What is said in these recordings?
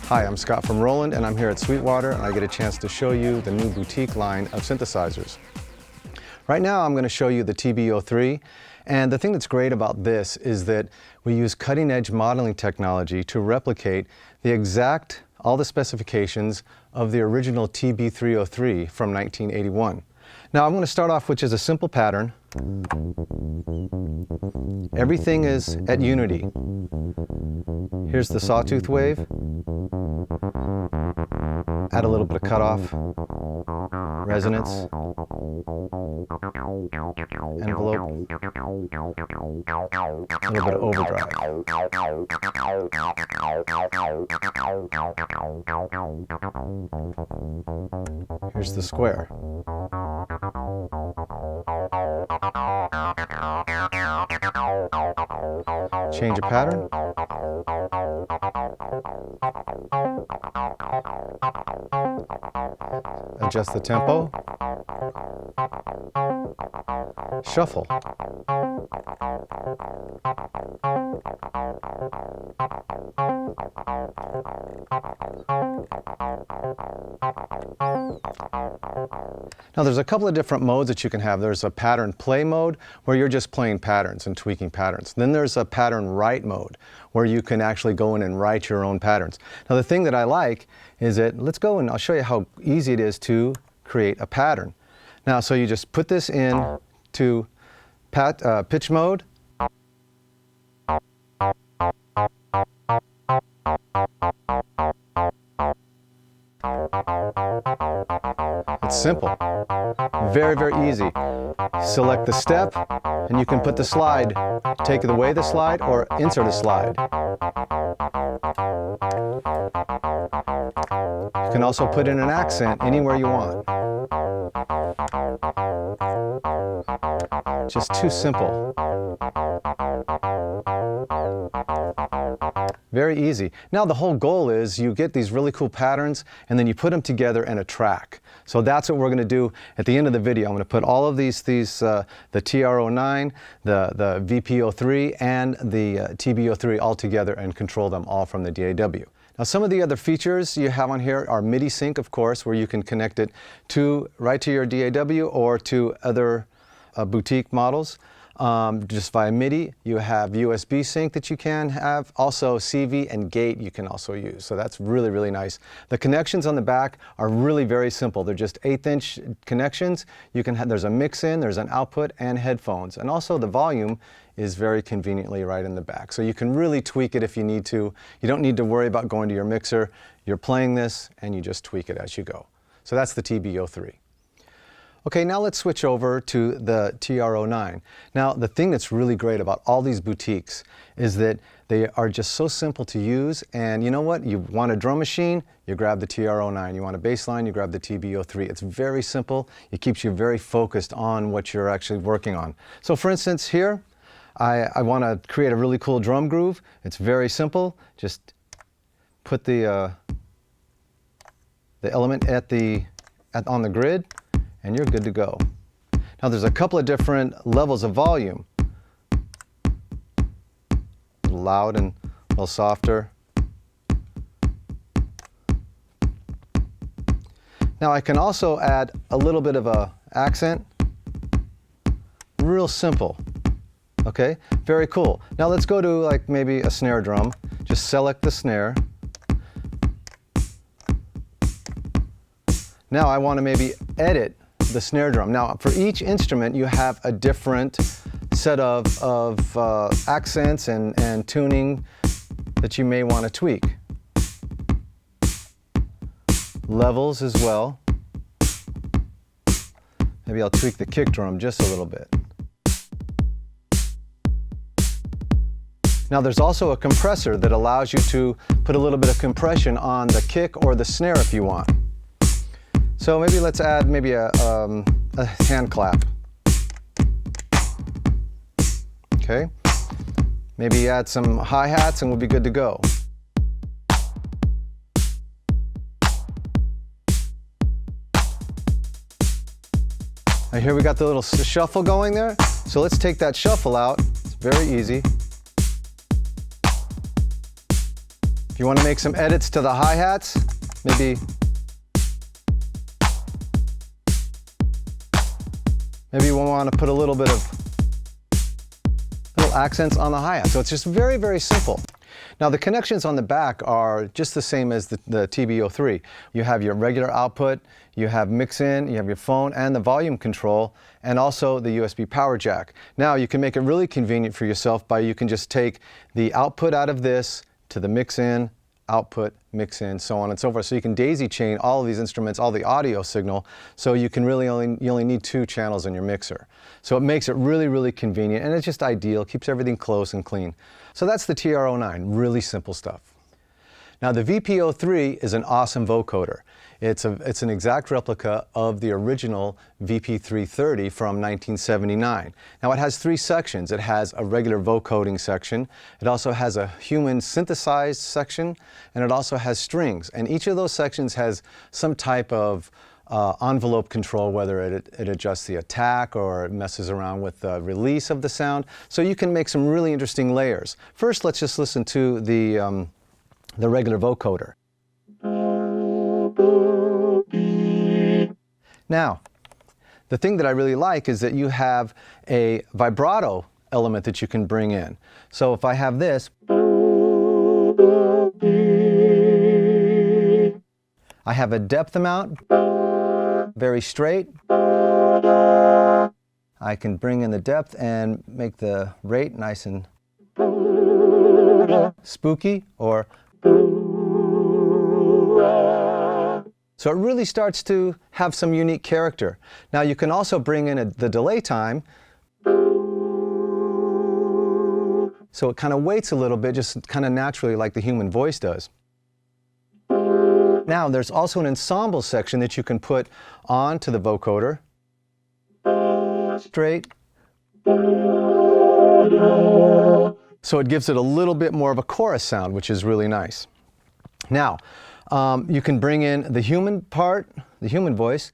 Hi, I'm Scott from Roland, and I'm here at Sweetwater, and I get a chance to show you the new boutique line of synthesizers. Right now I'm going to show you the TB-03, and the thing that's great about this is that we use cutting-edge modeling technology to replicate all the specifications of the original TB-03 from 1981. Now I'm going to start off with just a simple pattern. Everything is at unity. Here's the sawtooth wave. Add a little bit of cutoff, resonance, envelope, a little bit of overdrive. Here's the square. Change of pattern. Adjust the tempo. Shuffle. Now there's a couple of different modes that you can have. There's a pattern play mode where you're just playing patterns and tweaking patterns. Then there's a pattern write mode where you can actually go in and write your own patterns. Now the thing that I like is that, let's go and I'll show you how easy it is to create a pattern. Now so you just put this in to pitch mode. It's simple, very, very easy. Select the step, and you can put the slide, take away the slide, or insert a slide. You can also put in an accent anywhere you want. Just too simple. Very easy. Now the whole goal is you get these really cool patterns and then you put them together in a track. So that's what we're going to do at the end of the video. I'm going to put all of the TR09, the VP-03 and the TB-03 all together and control them all from the DAW. Now some of the other features you have on here are MIDI sync, of course, where you can connect it right to your DAW or to other boutique models. Just via MIDI. You have USB sync that you can have. Also CV and gate you can also use. So that's really, really nice. The connections on the back are really very simple. They're just 1/8" connections. You can have, there's a mix in, there's an output and headphones. And also the volume is very conveniently right in the back. So you can really tweak it if you need to. You don't need to worry about going to your mixer. You're playing this and you just tweak it as you go. So that's the TB-03. Okay, now let's switch over to the TR09. Now, the thing that's really great about all these boutiques is that they are just so simple to use, and you know what? You want a drum machine, you grab the TR09. You want a bass line, you grab the TB03. It's very simple. It keeps you very focused on what you're actually working on. So for instance, here, I want to create a really cool drum groove. It's very simple. Just put the element on the grid, and you're good to go. Now there's a couple of different levels of volume. Loud and a little softer. Now I can also add a little bit of a accent. Real simple. Okay, very cool. Now let's go to like maybe a snare drum. Just select the snare. Now I want to maybe edit the snare drum. Now for each instrument you have a different set of accents and tuning that you may want to tweak. Levels as well. Maybe I'll tweak the kick drum just a little bit. Now there's also a compressor that allows you to put a little bit of compression on the kick or the snare if you want. So maybe let's add maybe a hand clap. Okay. Maybe add some hi-hats and we'll be good to go. And here we got the little shuffle going there. So let's take that shuffle out. It's very easy. If you want to make some edits to the hi-hats, maybe you want to put a little bit of little accents on the hi-hat. So it's just very, very simple. Now the connections on the back are just the same as the TB03. You have your regular output, you have mix-in, you have your phone and the volume control, and also the USB power jack. Now you can make it really convenient for yourself by you can just take the output out of this to the mix-in, output, mix-in, so on and so forth. So you can daisy chain all of these instruments, all the audio signal, so you can really you only need 2 channels in your mixer. So it makes it really, really convenient, and it's just ideal, keeps everything close and clean. So that's the TR09, really simple stuff. Now the VP-03 is an awesome vocoder. It's an exact replica of the original VP-03 from 1979. Now it has 3 sections. It has a regular vocoding section, it also has a human synthesized section, and it also has strings. And each of those sections has some type of envelope control, whether it adjusts the attack or it messes around with the release of the sound. So you can make some really interesting layers. First, let's just listen to the regular vocoder. Now, the thing that I really like is that you have a vibrato element that you can bring in. So if I have this, I have a depth amount, very straight. I can bring in the depth and make the rate nice and spooky, or so it really starts to have some unique character. Now you can also bring in the delay time, so it kind of waits a little bit, just kind of naturally like the human voice does. Now there's also an ensemble section that you can put onto the vocoder. Straight. So it gives it a little bit more of a chorus sound, which is really nice. Now, you can bring in the human part, the human voice.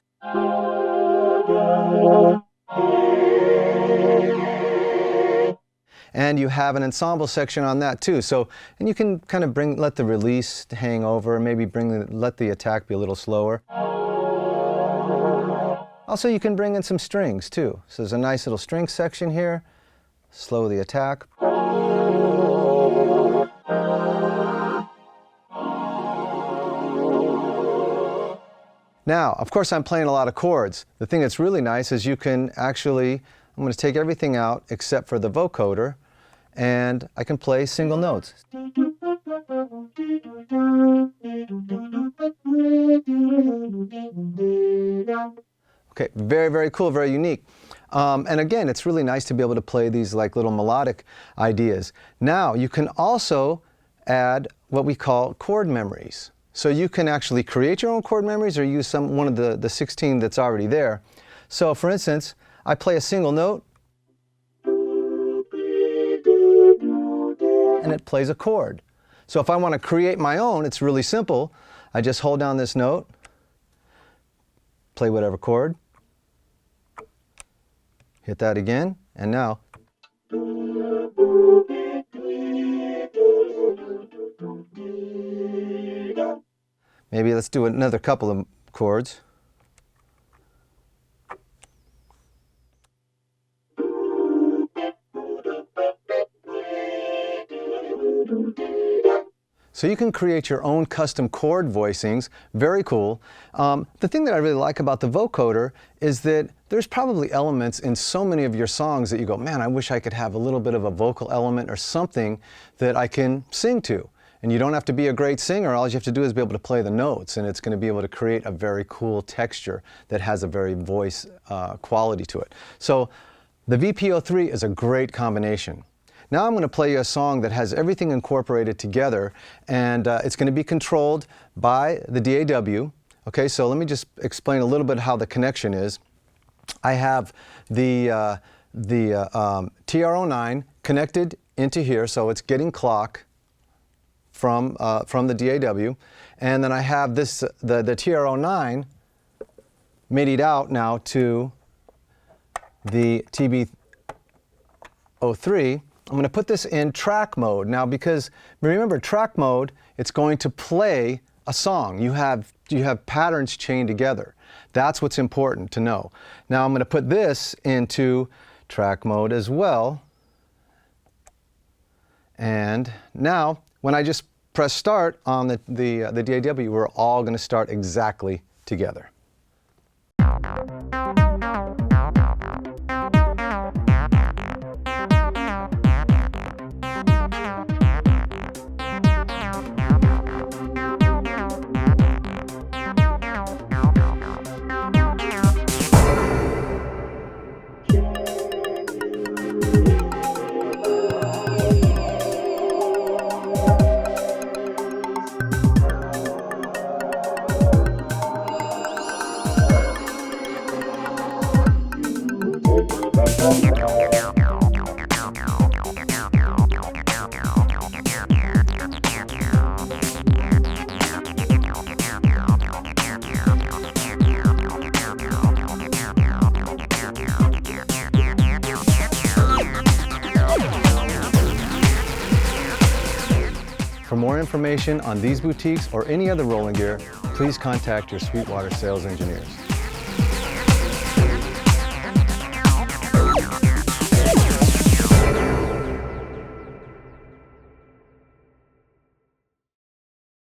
And you have an ensemble section on that too. So, and you can kind of let the release hang over, maybe let the attack be a little slower. Also, you can bring in some strings too. So there's a nice little string section here. Slow the attack. Now, of course, I'm playing a lot of chords. The thing that's really nice is you can actually, I'm going to take everything out except for the vocoder, and I can play single notes. Okay, very, very cool, very unique. And again, it's really nice to be able to play these like little melodic ideas. Now, you can also add what we call chord memories. So you can actually create your own chord memories or use one of the 16 that's already there. So for instance, I play a single note, and it plays a chord. So if I want to create my own, it's really simple. I just hold down this note, play whatever chord, hit that again, and now. Maybe let's do another couple of chords. So you can create your own custom chord voicings, very cool. The thing that I really like about the vocoder is that there's probably elements in so many of your songs that you go, man, I wish I could have a little bit of a vocal element or something that I can sing to. And you don't have to be a great singer, all you have to do is be able to play the notes, and it's going to be able to create a very cool texture that has a very voice quality to it. So the VP-03 is a great combination. Now I'm going to play you a song that has everything incorporated together, and it's going to be controlled by the DAW. Okay, so let me just explain a little bit how the connection is. I have the TR09 connected into here, so it's getting clock from the DAW. And then I have this, the TR09 MIDI'd out now to the TB03. I'm going to put this in track mode. Now, because remember, track mode, it's going to play a song. You have patterns chained together. That's what's important to know. Now I'm going to put this into track mode as well. And now, when I just press start on the DAW, we're all going to start exactly together. For more information on these boutiques or any other Roland gear, please contact your Sweetwater sales engineers.